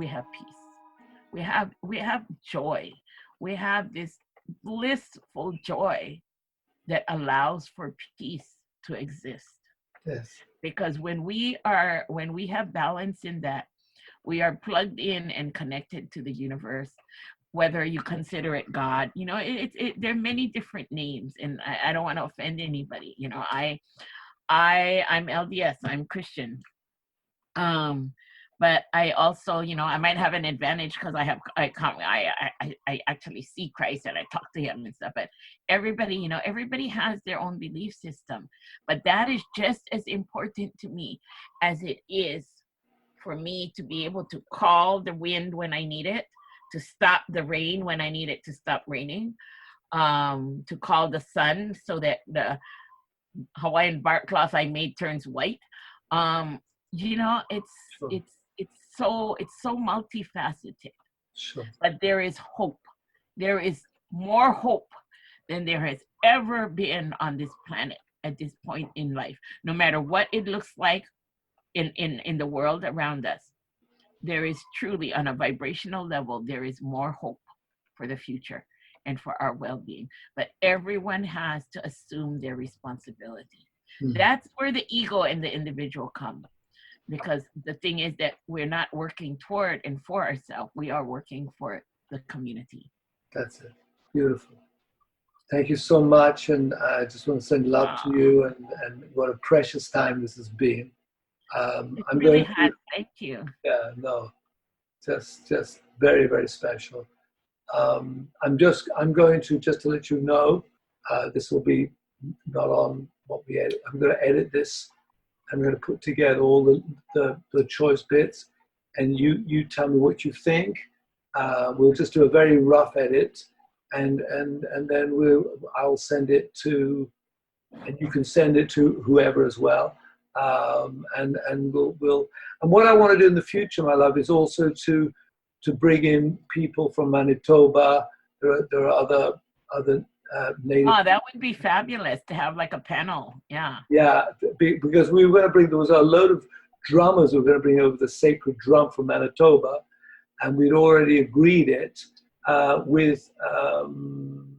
we have peace. We have joy. We have this blissful joy that allows for peace to exist. Yes. Because when we have balance in that, we are plugged in and connected to the universe, whether you consider it God. There are many different names, and I don't want to offend anybody. I'm LDS, I'm Christian. um but I also, I might have an advantage because I actually see Christ and I talk to him and stuff. But everybody has their own belief system, but that is just as important to me as it is for me to be able to call the wind when I need it, to stop the rain when I need it to stop raining, to call the sun so that the Hawaiian bark cloth I made turns white. um it's Sure. it's so multifaceted. Sure. But there is hope. There is more hope than there has ever been on this planet at this point in life. No matter what it looks like in the world around us, there is truly, on a vibrational level, there is more hope for the future and for our well-being. But everyone has to assume their responsibility. That's where the ego and the individual come. Because the thing is that we're not working toward and for ourselves. We are working for the community. That's it. Beautiful. Thank you so much, and I just want to send love to you, and what a precious time this has been. It I'm really going to, has. Thank you. yeah, no, just very, very special. I'm going to, just to let you know, this will be not on what we edit. I'm going to edit this. I'm going to put together all the choice bits, and you tell me what you think. We'll just do a very rough edit, and then I'll send it to, and you can send it to whoever as well. And we'll and what I want to do in the future, my love, is also to bring in people from Manitoba. There are other native. Oh, that would be fabulous to have like a panel. Yeah. Yeah, because we were going to bring, there was a load of drummers we were going to bring over the sacred drum from Manitoba, and we'd already agreed it with, I'm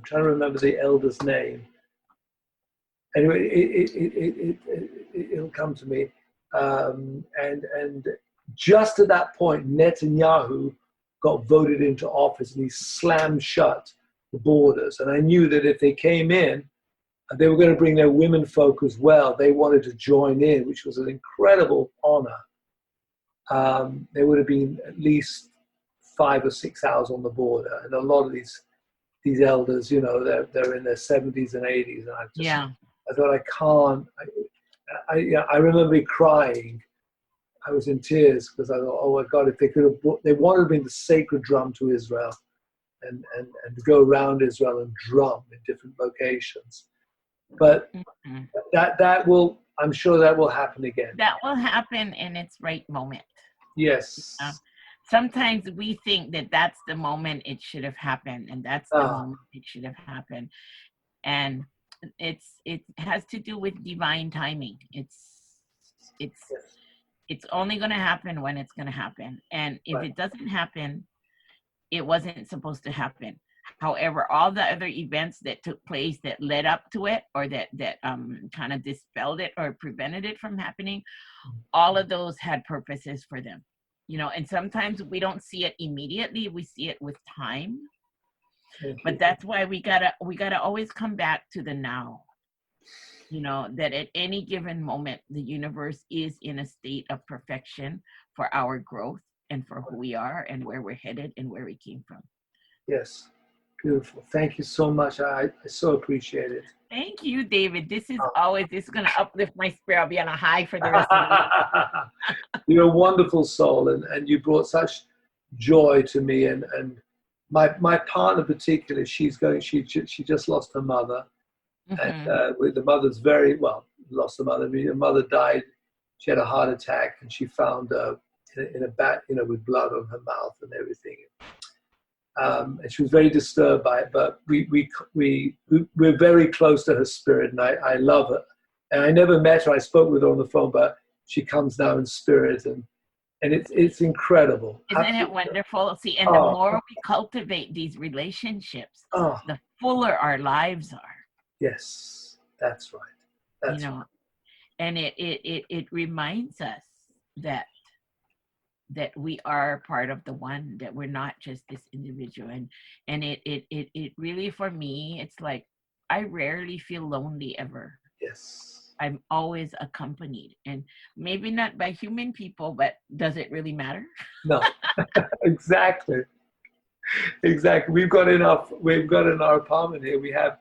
trying to remember the elder's name. Anyway, it'll come to me. And just at that point, Netanyahu got voted into office, and he slammed shut the borders. And I knew that if they came in, they were going to bring their women folk as well. They wanted to join in, which was an incredible honor. There would have been at least 5 or 6 hours on the border, and a lot of these elders, they're in their 70s and 80s, and I thought, I can't. I remember crying. I was in tears because I thought, oh my God, if they could have brought, they wanted to bring the sacred drum to Israel, and go around Israel and drum in different locations. But that will, I'm sure that will happen again. That will happen in its right moment. Yes. Sometimes we think that that's the moment it should have happened, and that's the moment it should have happened. And it has to do with divine timing. It's only going to happen when it's going to happen. And if it doesn't happen, it wasn't supposed to happen. However, all the other events that took place that led up to it, or that kind of dispelled it or prevented it from happening, all of those had purposes for them. And sometimes we don't see it immediately. We see it with time. But that's why we gotta always come back to the now. That at any given moment, the universe is in a state of perfection for our growth and for who we are and where we're headed and where we came from. Yes. Beautiful. Thank you so much. I so appreciate it. Thank you, David. This is going to uplift my spirit. I'll be on a high for the rest of the week. You're a wonderful soul, and you brought such joy to me. And my partner particularly, she just lost her mother. And the mother's very well, lost the mother. Her mother died. She had a heart attack, and she found in a bat, with blood on her mouth and everything. And she was very disturbed by it, but we're very close to her spirit, and I love her. And I never met her. I spoke with her on the phone, but she comes now in spirit, and And it's incredible. Isn't it Absolutely. wonderful? See, and the Oh, more we cultivate these relationships, oh, the fuller our lives are, yes, that's right. you That's know. And it reminds us that we are part of the one, that we're not just this individual. And it really, for me, it's like I rarely feel lonely ever. yes. I'm always accompanied, and maybe not by human people, but does it really matter? No, exactly, exactly. We've got in our apartment here. We have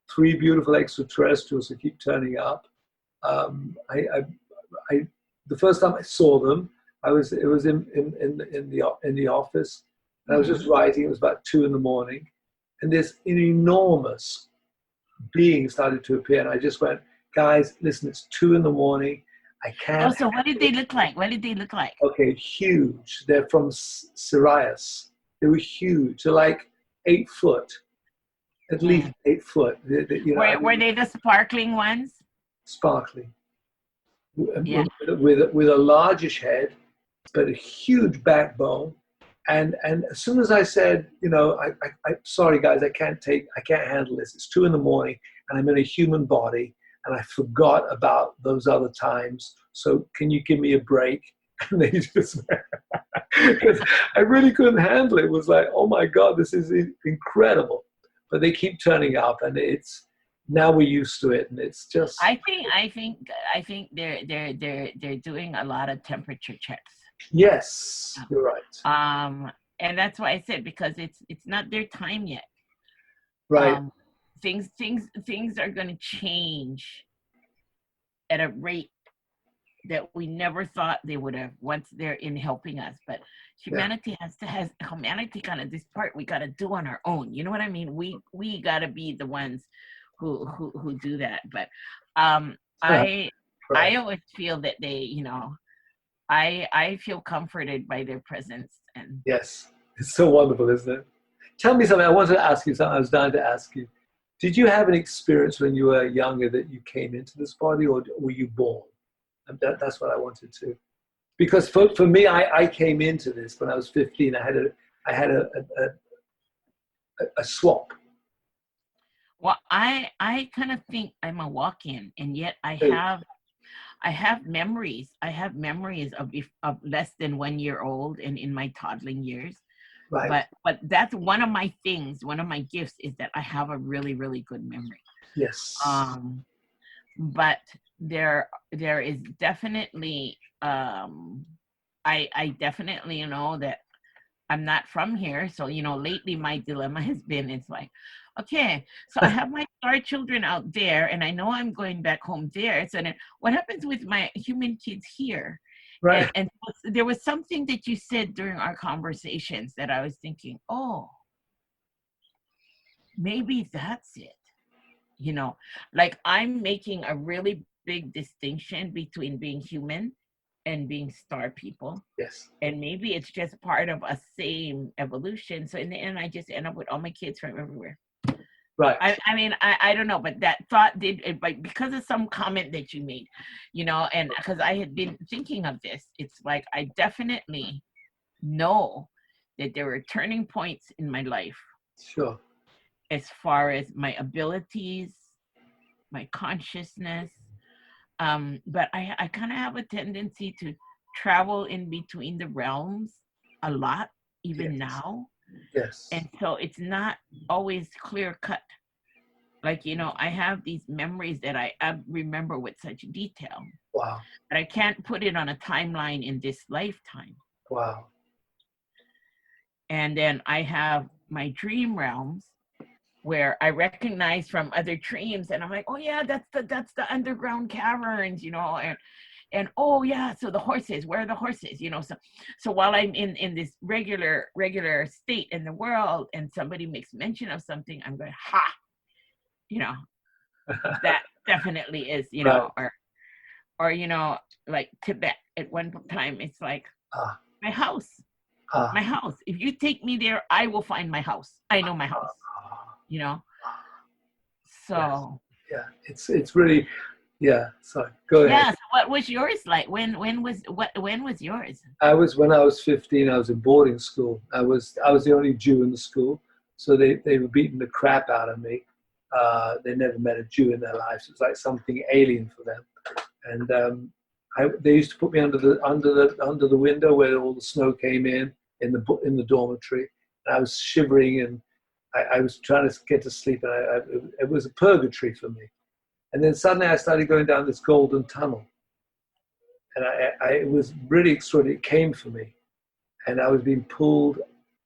three beautiful extraterrestrials who keep turning up. Um, I, I, I, the first time I saw them, it was in the office, and I was just Hmm. writing. It was about 2 in the morning, and this an enormous being started to appear, and I just went, guys, listen, it's 2 in the morning. I Oh, can't so what did handle they it. look like? What did they look like? Okay, huge. They're from Sirius. They were huge. They're like 8 foot, at least Mm. 8 foot. I Were mean, they the sparkling ones? sparkly, Yeah. with a largish head, but a huge backbone. And as soon as I said, sorry guys, I can't handle this. It's 2 in the morning, and I'm in a human body, and I forgot about those other times. So can you give me a break? And they just, because I really couldn't handle it. It was like, oh my God, this is incredible. But they keep turning up, and it's now we're used to it, and it's just I think they're doing a lot of temperature checks. yes, you're right, Um, and that's why I said, because it's not their time yet. right. Um, things are going to change at a rate that we never thought they would have once they're in helping us. But Yeah. humanity kind of, this part we got to do on our own. You know what I mean? We got to be the ones who do that. But um, I Right. I always feel that they, I feel comforted by their presence. And Yes. It's so wonderful, isn't it? Tell me something. I wanted to ask you something. I was dying to ask you. Did you have an experience when you were younger that you came into this body, or were you born? And that's what I wanted to. Because for me, I came into this when I was 15. I had a swap. well, I kind of think I'm a walk-in, and yet I have memories. I have memories of less than 1 year old and in my toddling years. Right. But that's one of my things. One of my gifts is that I have a really, really good memory. Yes. Um, but there is definitely, I definitely know that I'm not from here. So, lately my dilemma has been, it's like, okay, so I have my star children out there, and I know I'm going back home there. So then what happens with my human kids here? Right. And there was something that you said during our conversations that I was thinking, oh, maybe that's it. You know, like I'm making a really big distinction between being human and being star people. Yes. And maybe it's just part of a same evolution. So in the end, I just end up with all my kids from everywhere. Right. I mean, I don't know, but that thought did, but because of some comment that you made, and because I had been thinking of this, it's like I definitely know that there were turning points in my life Sure. as far as my abilities, my consciousness. But I kind of have a tendency to travel in between the realms a lot, even Yes. now. Yes. And so it's not always clear cut. Like, I have these memories that I remember with such detail, Wow. but I can't put it on a timeline in this lifetime. Wow. And then I have my dream realms where I recognize from other dreams, and I'm like, oh yeah, that's the underground caverns, and oh yeah, so the horses, where are the horses, so while I'm in this regular state in the world, and somebody makes mention of something, I'm going, ha, you know that definitely is, Right. or like Tibet at one time, it's like Ah. my house. Ah. My house. If you take me there, I will find my house. I know my house, Ah. you know. Yes. So Yeah. It's really. Yeah, sorry. Go ahead. Yeah. So what was yours like? When was yours? When I was 15, I was in boarding school. I was the only Jew in the school, so they were beating the crap out of me. They never met a Jew in their lives. It was like something alien for them. And they used to put me under the window where all the snow came in the dormitory. And I was shivering, and I was trying to get to sleep, and it was a purgatory for me. And then suddenly I started going down this golden tunnel, and it was really extraordinary. It came for me, and I was being pulled.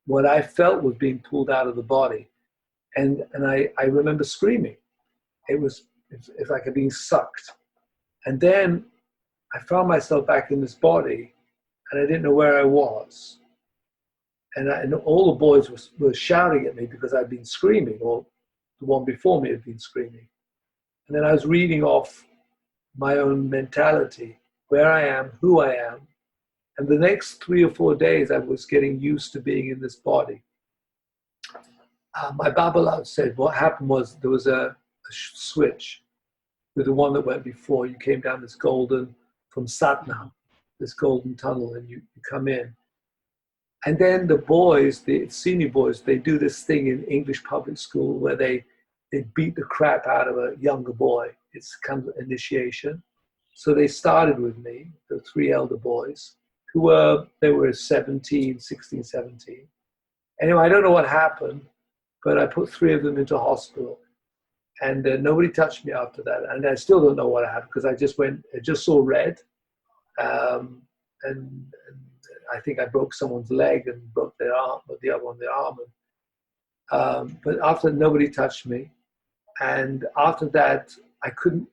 What I felt was being pulled out of the body, and I remember screaming. It's like I'm being sucked, and then I found myself back in this body, and I didn't know where I was, and all the boys were shouting at me because I'd been screaming, or the one before me had been screaming, and then I was reading off my own mentality, where I am, who I am. And the next 3 or 4 days, I was getting used to being in this body. My Babalav said what happened was there was a switch with the one that went before. You came down this golden, from Satnam, this golden tunnel, and you come in. And then the boys, the senior boys, they do this thing in English public school where they beat the crap out of a younger boy. It's kind of initiation. So they started with me, the three elder boys, they were 17, 16, 17. Anyway, I don't know what happened, but I put three of them into hospital, and nobody touched me after that. And I still don't know what happened because I just saw red, and I think I broke someone's leg and broke their arm, but the other one their arm. But after nobody touched me, and after that, I couldn't.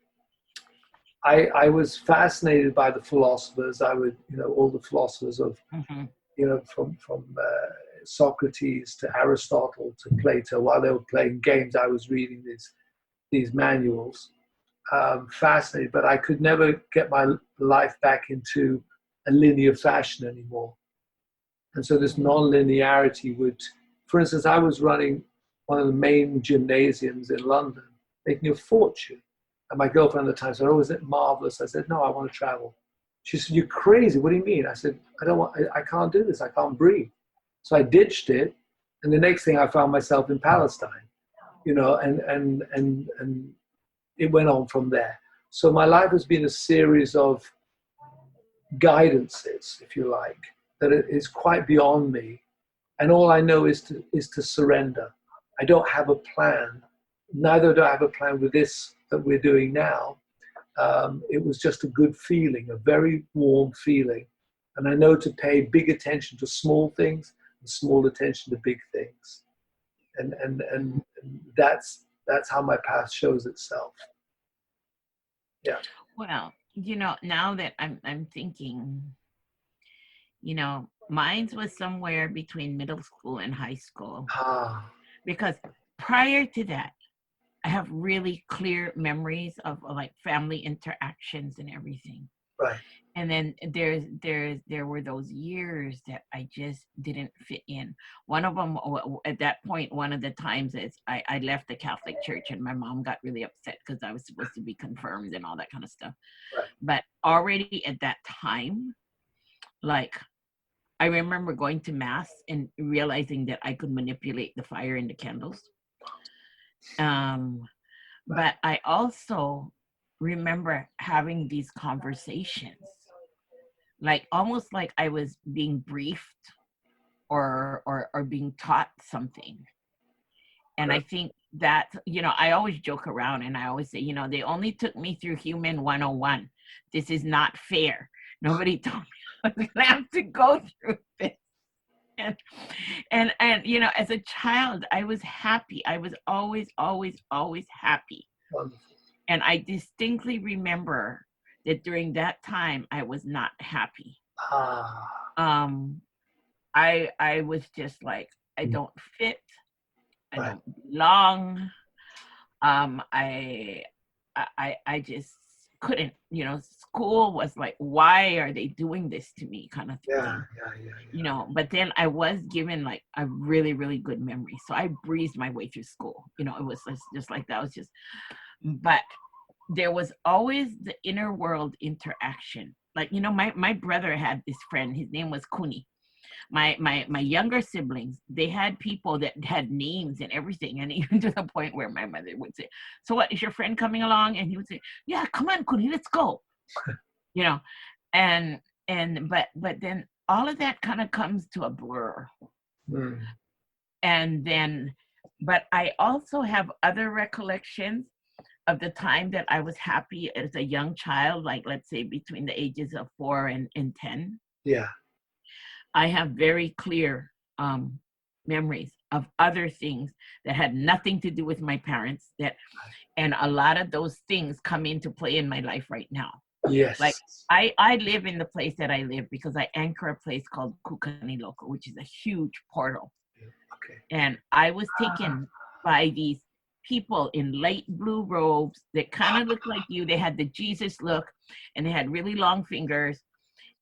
I was fascinated by the philosophers. All the philosophers of, Mm-hmm. from Socrates to Aristotle to Plato. While they were playing games, I was reading these manuals. Fascinated, but I could never get my life back into a linear fashion anymore. And so this non-linearity would, for instance, I was running one of the main gymnasiums in London, making a fortune. And my girlfriend at the time said, "Oh, isn't it marvelous?" I said, "No, I want to travel." She said, "You're crazy. What do you mean?" I said, I can't do this. I can't breathe. So I ditched it. And the next thing I found myself in Palestine, and it went on from there. So my life has been a series of guidances, if you like, that it is quite beyond me. And all I know is to surrender. I don't have a plan. Neither do I have a plan with this that we're doing now. It was just a good feeling, a very warm feeling. And I know to pay big attention to small things and small attention to big things. And that's how my path shows itself. Yeah. Well, now that I'm thinking, mine's was somewhere between middle school and high school, Ah, because prior to that, I have really clear memories of like family interactions and everything. right. And then there were those years that I just didn't fit in. One of them, at that point, one of the times is I left the Catholic Church, and my mom got really upset because I was supposed to be confirmed and all that kind of stuff. Right. But already at that time, like, I remember going to mass and realizing that I could manipulate the fire in the candles. Um, but I also remember having these conversations, like almost like I was being briefed or being taught something. And I Right. think that, I always joke around and I always say, they only took me through human 101. This is not fair. Nobody told me I was gonna have to go through this. And as a child, I was happy. I was always, always, always happy. Wonderful. And I distinctly remember that during that time I was not happy. Ah, um I was just like, I don't fit, I right. don't belong. I just couldn't. School was like, why are they doing this to me, kind of Yeah, thing. yeah, yeah, yeah. But then I was given like a really, really good memory, so I breezed my way through school. It was just like that was just. But there was always the inner world interaction. Like, you know, my brother had this friend, his name was Kuni. My younger siblings, they had people that had names and everything, and even to the point where my mother would say, "So what, is your friend coming along?" And he would say, "Yeah, come on, Kuni, let's go." You know, and but then all of that kind of comes to a blur. Mm. And then, but I also have other recollections of the time that I was happy as a young child, like let's say between the ages of 4 and 10. Yeah. I have very clear memories of other things that had nothing to do with my parents, that, and a lot of those things come into play in my life right now. Yes. Like I live in the place that I live because I anchor a place called Kukani Loco, which is a huge portal. Okay. And I was taken by these people in light blue robes that kind of looked like you. They had the Jesus look, and they had really long fingers.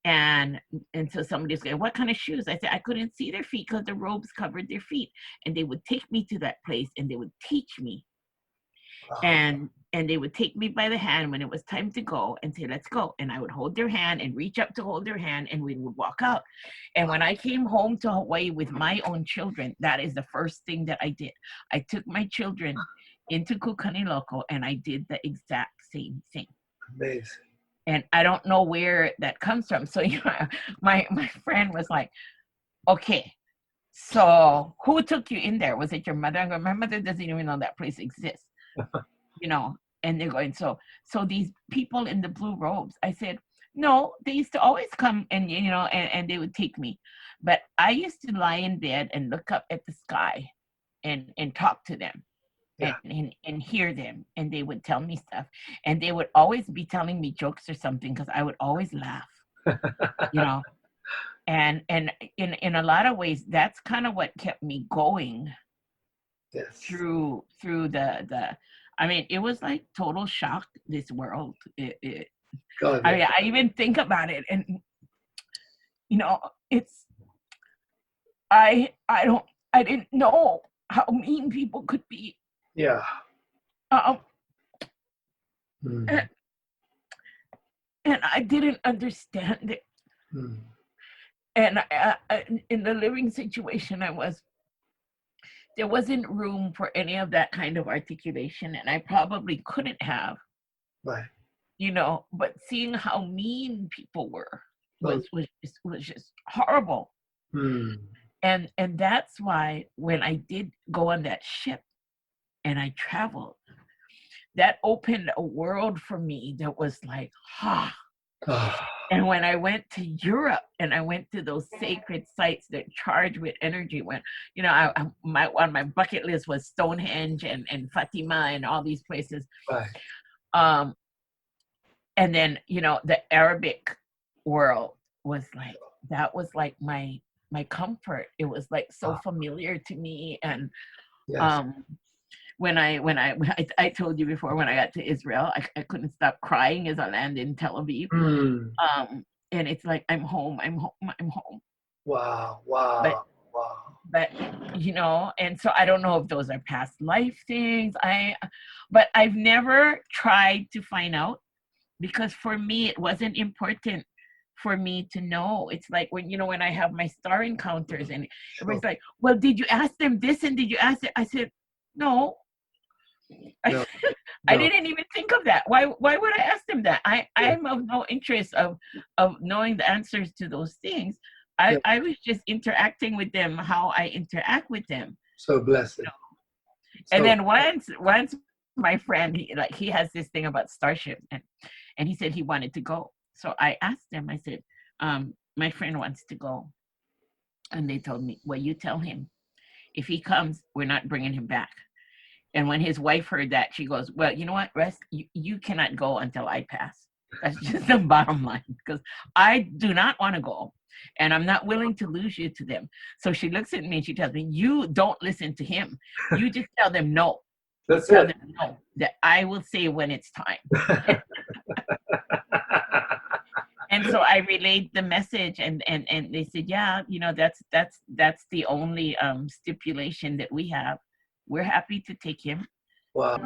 And so somebody's going, "What kind of shoes?" I said, "I couldn't see their feet because the robes covered their feet." And they would take me to that place and they would teach me. And they would take me by the hand when it was time to go and say, "Let's go." And I would hold their hand and reach up to hold their hand, and we would walk out. And when I came home to Hawaii with my own children, that is the first thing that I did. I took my children into Kukani Loco and I did the exact same thing. Amazing. And I don't know where that comes from. So, you know, my friend was like, "Okay, so who took you in there? Was it your mother?" I go, "My mother doesn't even know that place exists." You know, and they're going, so these people in the blue robes. I said, "No, they used to always come and, you know, and they would take me. But I used to lie in bed and look up at the sky and talk to them." Yeah. And hear them, and they would tell me stuff, and they would always be telling me jokes or something because I would always laugh, you know. And in a lot of ways, that's kind of what kept me going. Yes. Through the I mean, it was like total shock, this world. God, I yeah. mean, I even think about it, and you know, it's I didn't know how mean people could be. Yeah. Um, Mm. and I didn't understand it. Mm. And in the living situation I was, there wasn't room for any of that kind of articulation, and I probably couldn't have, Right. you know. But seeing how mean people were Oh. was just horrible. Mm. And that's why when I did go on that ship and I traveled, that opened a world for me that was like, ah. And when I went to Europe and I went to those sacred sites that charge with energy, when, you know, on my bucket list was Stonehenge and Fatima and all these places. Right. And then, you know, the Arabic world was like, that was like my comfort. It was like so familiar to me. And Yes. when I told you before, when I got to Israel, I couldn't stop crying as I landed in Tel Aviv. Mm. And it's like, I'm home. Wow. Wow. Wow. But you know, and so I don't know if those are past life things. But I've never tried to find out, because for me it wasn't important for me to know. It's like when, you know, when I have my star encounters and everybody's like, "Well, did you ask them this and did you ask it?" I said, "No." No. I didn't even think of that. Why would I ask them that? I'm of no interest of knowing the answers to those things. I was just interacting with them how I interact with them. So blessed. You know? And then once my friend, he has this thing about Starship, and he said he wanted to go. So I asked him, I said, my friend wants to go. And they told me, "Well, you tell him if he comes, we're not bringing him back." And when his wife heard that, she goes, "Well, you know what, Russ, you cannot go until I pass." That's just the bottom line, because I do not want to go, and I'm not willing to lose you to them. So she looks at me and she tells me, "You don't listen to him. You just tell them no. That's tell it. them no, that I will say when it's time." And so I relayed the message, and they said, "Yeah, you know, that's the only stipulation that we have. We're happy to take him." Wow.